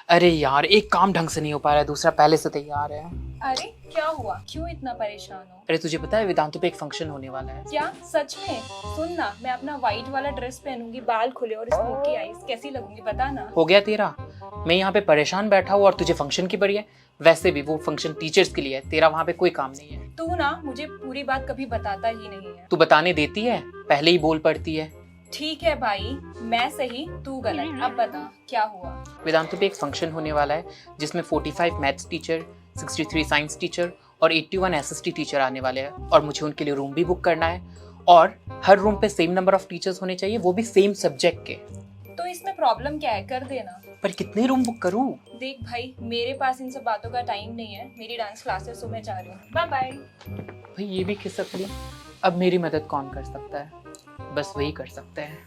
अरे यार, एक काम ढंग से नहीं हो पा रहा है, दूसरा पहले से तैयार है। अरे क्या हुआ, क्यों इतना परेशान हो? अरे तुझे पता है वेदांतु पे एक फंक्शन होने वाला है। क्या सच में? सुन ना, मैं अपना व्हाइट वाला ड्रेस पहनूंगी, बाल खुले और स्मोकी आईज, कैसी लगूंगी बता ना। हो गया तेरा? मैं यहाँ पे परेशान बैठा हूँ और तुझे फंक्शन की पड़ी है। वैसे भी वो फंक्शन टीचर्स के लिए है, तेरा वहाँ पे कोई काम नहीं है। तू ना मुझे पूरी बात कभी बताता ही नहीं है। तू बताने देती है, पहले ही बोल पड़ती है। ठीक है भाई, मैं सही तू गलत। अब बता क्या हुआ? वेदांतु पे एक फंक्शन होने वाला है जिसमें 45 मैथ्स टीचर, 63 साइंस टीचर और 81 एसएसटी टीचर आने वाले हैं और मुझे उनके लिए रूम भी बुक करना है और हर रूम पे सेम नंबर ऑफ टीचर्स होने चाहिए, वो भी सेम सब्जेक्ट के। तो इसमें प्रॉब्लम क्या है, कर देना। पर कितने रूम बुक करूं? देख भाई, मेरे पास इन सब बातों का टाइम नहीं है, मेरी डांस क्लासेस तो मैं जा रही हूँ, बाय बाय। भाई ये भी खिसक ली। अब मेरी मदद कौन कर सकता है? बस वही कर सकते हैं।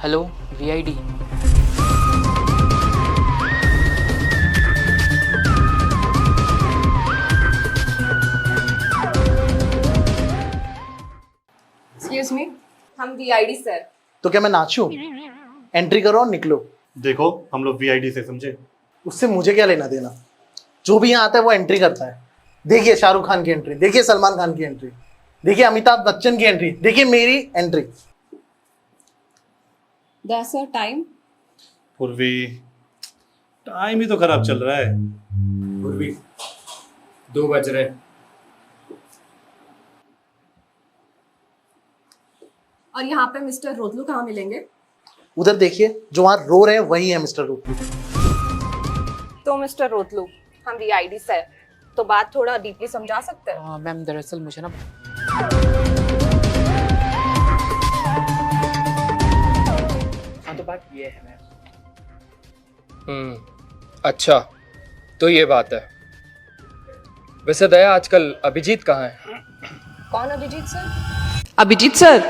Hello VID. एक्सक्यूज मी, हम वीआईडी सर। तो क्या मैं नाचूं? एंट्री करो और निकलो। देखो हम लोग वीआईडी से, समझे? उससे मुझे क्या लेना देना? जो भी यहाँ आता है वो एंट्री करता है। देखिए शाहरुख खान की एंट्री, देखिए सलमान खान की एंट्री, देखिए अमिताभ बच्चन की एंट्री, देखिए मेरी एंट्री। Sir time? पूर्वी, टाइम ही तो खराब चल रहा है। पूर्वी 2 बज रहे। और यहाँ पे मिस्टर रोतलू कहाँ मिलेंगे? उधर देखिए, जो वहाँ रो रहे हैं वही है मिस्टर रोतलू। तो मिस्टर रोतलू, हम वीआईडी से हैं, तो बात थोड़ा डीपली समझा सकते हैं? मैम दरअसल मुझे ना हाँ, तो बात ये है मैम। अच्छा, तो ये बात है। वैसे दया, आजकल अभिजीत कहाँ है? कौन अभिजीत सर? अभिजीत सर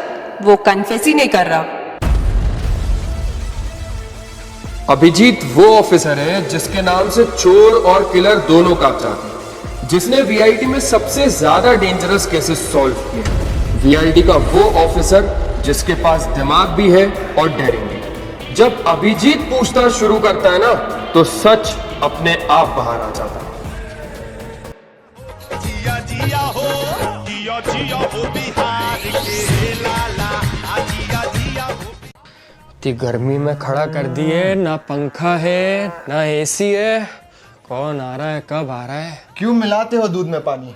वो कन्फेस ही नहीं कर रहा। अभिजीत वो ऑफिसर है जिसके नाम से चोर और किलर दोनों कांप जाते हैं, जिसने वीआईडी में सबसे ज्यादा डेंजरस केसेस सॉल्व किए। वीआईडी का वो ऑफिसर जिसके पास दिमाग भी है और डेयरिंग भी। जब अभिजीत पूछताछ शुरू करता है ना, तो सच अपने आप बाहर आ जाता है। जिया जिया हो, जिया जिया हो बिहार के लाला, जिया जिया हो। इतनी गर्मी में खड़ा कर दिए, ना पंखा है ना एसी है। कौन आ रहा है, कब आ रहा है? क्यों मिलाते हो दूध में पानी?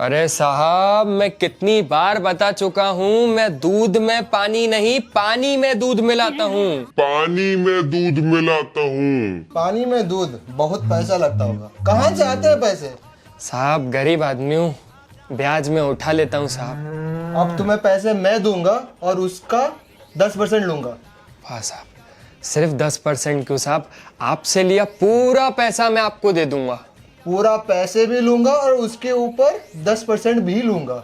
अरे साहब, मैं कितनी बार बता चुका हूँ, मैं दूध में पानी नहीं, पानी में दूध मिलाता हूँ। पानी में दूध मिलाता हूँ। पानी में दूध? बहुत पैसा लगता होगा। कहाँ से आते हैं पैसे? साहब गरीब आदमी हूँ, ब्याज में उठा लेता हूँ साहब। अब तुम्हें पैसे मैं दूंगा और उसका 10% लूंगा। वाह साहब, सिर्फ 10% क्यों साहब, आपसे लिया पूरा पैसा मैं आपको दे दूंगा। पूरा पैसे भी लूंगा और उसके ऊपर 10% भी लूंगा।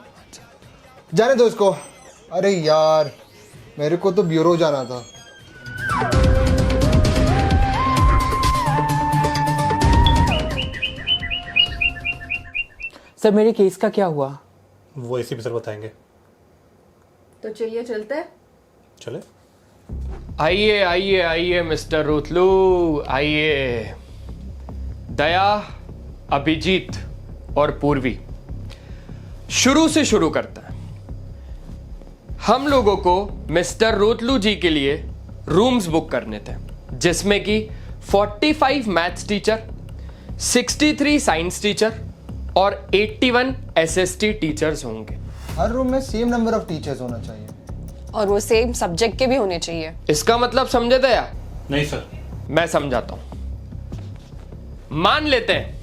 जाने दो इसको। अरे यार, मेरे को तो ब्यूरो जाना था। सर मेरे केस का क्या हुआ? वो एसीपी सर बताएंगे। तो चलिए चलते हैं। चले? आइए आइए आइए मिस्टर रोतलू, आइए। दया, अभिजीत और पूर्वी, शुरू से शुरू करता है। हम लोगों को मिस्टर रोतलू जी के लिए रूम्स बुक करने थे, जिसमें कि 45 मैथ्स टीचर, 63 साइंस टीचर और 81 एसएसटी टीचर्स होंगे। हर रूम में सेम नंबर ऑफ टीचर्स होना चाहिए और वो सेम सब्जेक्ट के भी होने चाहिए। इसका मतलब समझे दया? नहीं सर। मैं समझाता हूं। मान लेते हैं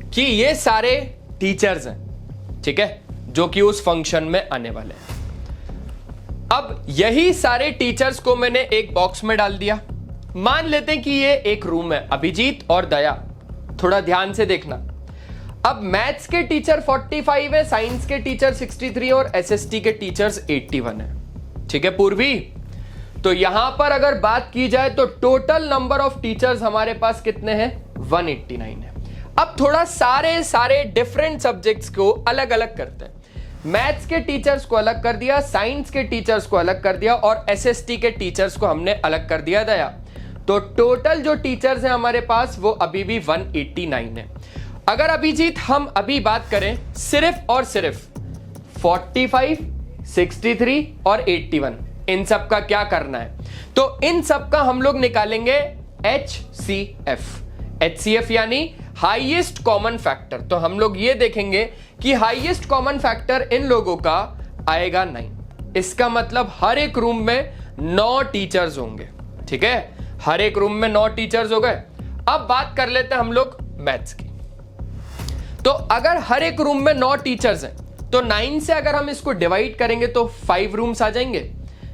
कि ये सारे टीचर्स हैं, ठीक है, जो कि उस फंक्शन में आने वाले हैं। अब यही सारे टीचर्स को मैंने एक बॉक्स में डाल दिया। मान लेते हैं कि ये एक रूम है, अभिजीत और दया, थोड़ा ध्यान से देखना। अब मैथ्स के टीचर 45 है, साइंस के टीचर 63 और एसएसटी के टीचर्स 81 है, ठीक है पूर्वी? तो यहां पर अगर बात की जाए तो टोटल नंबर ऑफ टीचर्स हमारे पास कितने हैं? 189 है। अब थोड़ा सारे डिफरेंट सब्जेक्ट्स को अलग अलग करते हैं। मैथ्स के टीचर्स को अलग कर दिया, साइंस के टीचर्स को अलग कर दिया और एसएसटी के टीचर्स को हमने अलग कर दिया दया। तो टोटल जो टीचर्स हैं हमारे पास वो अभी भी 189 है। अगर अभिजीत हम अभी बात करें सिर्फ और सिर्फ 45, 63 और 81 इन सब का क्या करना है, तो इन सब का हम लोग निकालेंगे HCF यानी हाईएस्ट कॉमन फैक्टर। तो हम लोग ये देखेंगे कि हाईएस्ट कॉमन फैक्टर इन लोगों का आएगा 9। इसका मतलब हर एक रूम में 9 टीचर्स होंगे, ठीक है, हर एक रूम में 9 टीचर्स हो गए। अब बात कर लेते हैं हम लोग मैथ्स की। तो अगर हर एक रूम में 9 टीचर्स हैं तो 9 से अगर हम इसको डिवाइड करेंगे तो 5 रूम्स आ जाएंगे,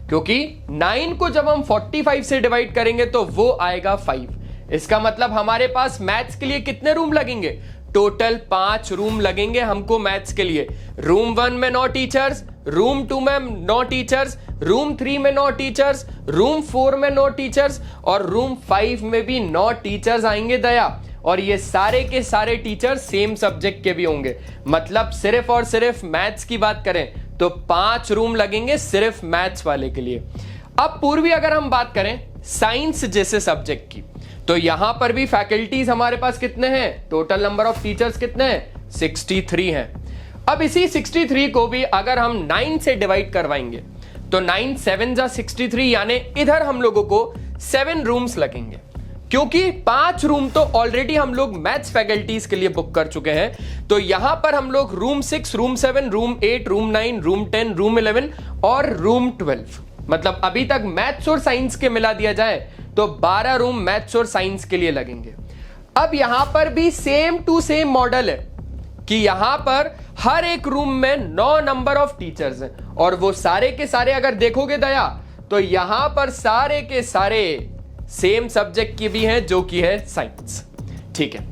क्योंकि 9 को जब हम 45 से डिवाइड करेंगे तो वो आएगा 5। इसका मतलब हमारे पास मैथ्स के लिए कितने रूम लगेंगे, टोटल 5 रूम लगेंगे हमको मैथ्स के लिए। रूम 1 में 9 टीचर्स, रूम 2 में 9 टीचर्स, रूम 3 में 9 टीचर्स, रूम 4 में 9 टीचर्स और रूम 5 में भी 9 टीचर्स आएंगे दया। और ये सारे के सारे टीचर सेम सब्जेक्ट के भी होंगे। मतलब सिर्फ और सिर्फ मैथ्स की बात करें तो 5 रूम लगेंगे सिर्फ मैथ्स वाले के लिए। अब पूर्वी अगर हम बात करें साइंस जैसे सब्जेक्ट की, तो यहां पर भी फैकल्टीज हमारे पास कितने हैं, टोटल नंबर ऑफ टीचर्स कितने हैं, 63 हैं। अब इसी 63 को भी अगर हम 9 से डिवाइड करवाएंगे तो 9 7 जा 63 यानी इधर हम लोगों को 7 रूम्स लगेंगे, क्योंकि 5 रूम तो ऑलरेडी हम लोग मैथ्स फैकल्टीज के लिए बुक कर चुके हैं। तो यहां पर हम लोग room 6, room 7, room 8, room 9, room 10, room 11 और रूम 12, मतलब अभी तक मैथ्स और साइंस के मिला दिया जाए तो 12 रूम मैथ्स और साइंस के लिए लगेंगे। अब यहां पर भी सेम टू सेम मॉडल है कि यहां पर हर एक रूम में 9 नंबर ऑफ टीचर्स हैं और वो सारे के सारे अगर देखोगे दया तो यहां पर सारे के सारे सेम सब्जेक्ट की भी हैं जो कि है साइंस, ठीक है।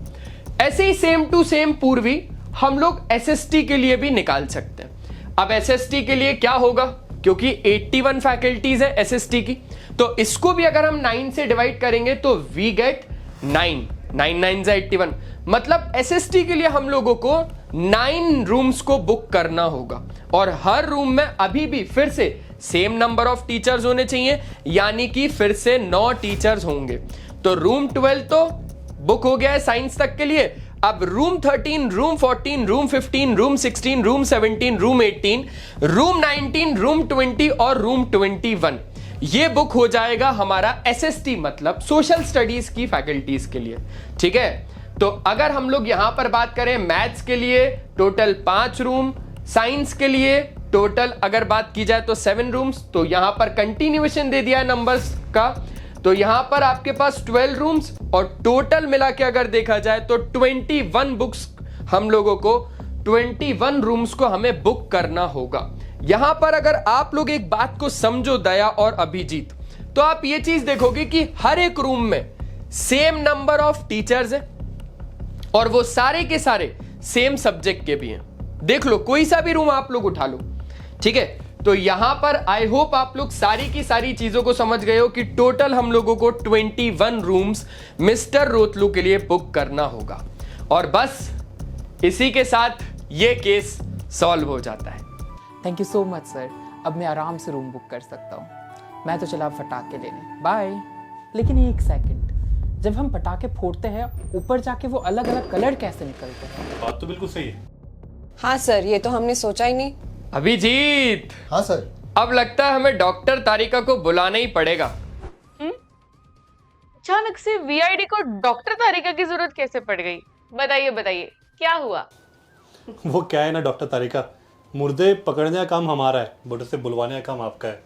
ऐसे ही सेम टू सेम पूर्वी हम लोग एसएसटी के लिए भी निकाल सकते हैं। अब एसएसटी के लिए क्या होगा, क्योंकि 81 फैकल्टीज है एसएसटी की, तो इसको भी अगर हम 9 से डिवाइड करेंगे तो वी गेट 9, 9 9 जा 81। मतलब एसएसटी के लिए हम लोगों को 9 रूम्स को बुक करना होगा और हर रूम में अभी भी फिर से सेम नंबर ऑफ टीचर्स होने चाहिए, यानी कि फिर से 9 टीचर्स होंगे। तो रूम 12 तो बुक हो गया है साइंस तक के लिए। अब room 13, room 14, room 15, room 16, room 17, room 18, room 19, room 20 और रूम 21 ये बुक हो जाएगा हमारा एसएसटी मतलब सोशल स्टडीज की फैकल्टीज के लिए, ठीक है। तो अगर हम लोग यहां पर बात करें मैथ्स के लिए टोटल 5 रूम, साइंस के लिए टोटल अगर बात की जाए तो 7 रूम्स, तो यहां पर कंटिन्यूएशन दे दिया है नंबर्स का, तो यहां पर आपके पास 12 रूम्स और टोटल मिला के अगर देखा जाए तो 21 बुक्स हम लोगों को 21 रूम्स को हमें बुक करना होगा। यहां पर अगर आप लोग एक बात को समझो दया और अभिजीत, तो आप ये चीज देखोगे कि हर एक रूम में सेम नंबर ऑफ टीचर्स हैं और वो सारे के सारे सेम सब्जेक्ट के भी हैं। देख लो कोई सा भी रूम आप लोग उठा लो, ठीक है। तो यहां पर आई होप आप लोग सारी की सारी चीजों को समझ गए हो कि टोटल हम लोगों को 21 रूम्स मिस्टर रोतलू के लिए बुक करना होगा और बस इसी के साथ ये केस सॉल्व हो जाता है। Thank you so much sir, अब मैं आराम से रूम बुक कर सकता हूँ। मैं तो चला फटाके लेने, बाय। लेकिन एक सेकंड, जब हम पटाखे फोड़ते हैं ऊपर जाके वो अलग अलग कलर कैसे निकलते हैं? बात तो बिल्कुल सही है। हाँ सर, ये तो हमने सोचा ही नहीं। अभिजीत, हाँ सर। अब लगता है हमें डॉक्टर तारिका को बुलाना ही पड़ेगा। अचानक से वीआईडी को डॉक्टर तारिका की जरूरत कैसे पड़ गई? बताइए बताइए क्या हुआ? वो क्या है ना डॉक्टर तारिका, मुर्दे पकड़ने का काम हमारा है, बट उसे बुलवाने का काम आपका है।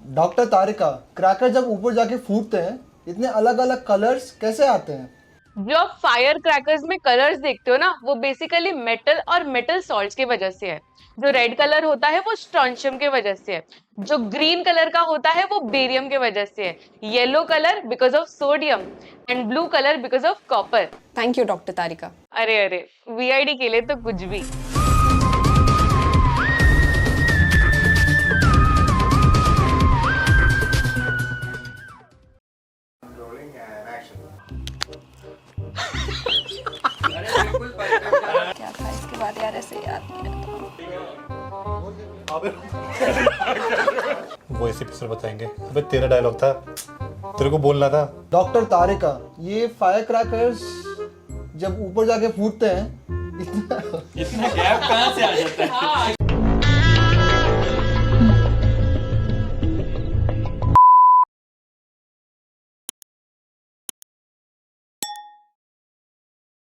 डॉक्टर तारिका, क्रैकर जब ऊपर जाके फूटते हैं इतने अलग अलग कलर्स कैसे आते हैं? जो आप फायर क्रैकर्स में कलर्स देखते हो ना, वो बेसिकली मेटल और मेटल सॉल्ट्स की वजह से है। जो रेड कलर होता है वो स्ट्रोंशियम के वजह से है, जो ग्रीन कलर का होता है वो बेरियम के वजह से है, yellow colour because of sodium and blue colour because of copper. Thank you doctor Tarika. अरे अरे, वीआईडी के लिए तो कुछ भी। क्या था इसके बारे यार ऐसे याद नहीं रहता। वो ऐसे पिक्चर बताएंगे। अबे तेरा डायलॉग था, तेरे को बोलना था। डॉक्टर तारिका, ये फायर क्रैकर्स जब ऊपर जाके फूटते हैं इतना गैप कहाँ से आ जाता है?